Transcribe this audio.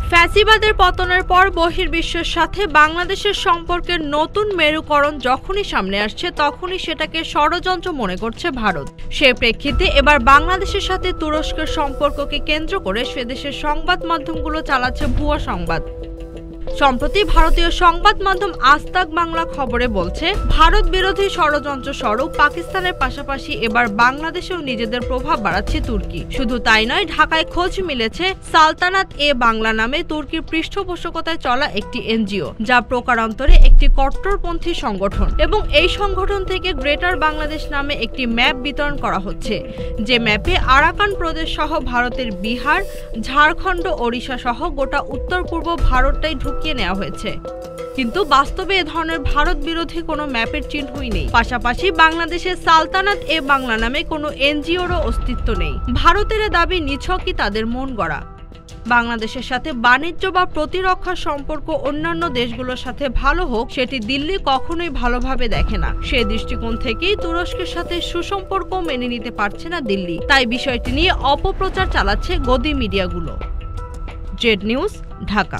ফ্যাসিবাদের পতনের পর বহির্বিশ্বের সাথে বাংলাদেশের সম্পর্কের নতুন মেরুকরণ যখনই সামনে আসছে তখনই সেটাকে ষড়যন্ত্র মনে করছে ভারত। সে প্রেক্ষিতে এবার বাংলাদেশের সাথে তুরস্কের সম্পর্ককে কেন্দ্র করে সেদেশের সংবাদ মাধ্যমগুলো চালাচ্ছে ভুয়া সংবাদ। সম্প্রতি ভারতীয় সংবাদ মাধ্যম আজ-তাক বাংলা খবরে বলছে, ভারত বিরোধী ষড়যন্ত্র স্বরূপ পাকিস্তানের পাশাপাশি এবার বাংলাদেশেও নিজেদের প্রভাব বাড়াচ্ছে তুর্কি। শুধু তাই নয়, ঢাকায় খোঁজ মিলেছে সালতানাত-এ-বাংলা নামে তুর্কির পৃষ্ঠপোষকতায় চলা একটি এনজিও, যা প্রকারান্তরে একটি কট্টরপন্থী সংগঠন, এবং এই সংগঠন থেকে গ্রেটার বাংলাদেশ নামে একটি ম্যাপ বিতরণ করা হচ্ছে, যে ম্যাপে আরাকান প্রদেশ সহ ভারতের বিহার, ঝাড়খণ্ড, ওড়িশা সহ গোটা উত্তর পূর্ব ভারতটাই ঢুকিয়ে নেওয়া হয়েছে। কিন্তু বাস্তবে এ ধরনের ভারত বিরোধী কোনো ম্যাপের চিহ্নই নেই। পাশাপাশি বাংলাদেশের সালতানাত-এ-বাংলা নামে কোনো এনজিওরও অস্তিত্ব নেই। ভারতের দাবি নিছকই তাদের মন গড়া। বাংলাদেশের সাথে বাণিজ্য বা প্রতিরক্ষা সম্পর্ক অন্যান্য দেশগুলোর সাথে ভালো হোক, সেটি দিল্লি কখনোই ভালোভাবে দেখে না। সে দৃষ্টিকোণ থেকেই তুরস্কের সাথে সুসম্পর্ক মেনে নিতে পারছে না দিল্লি। তাই বিষয়টি নিয়ে অপপ্রচার চালাচ্ছে গদি মিডিয়াগুলো। Z news, Dhaka.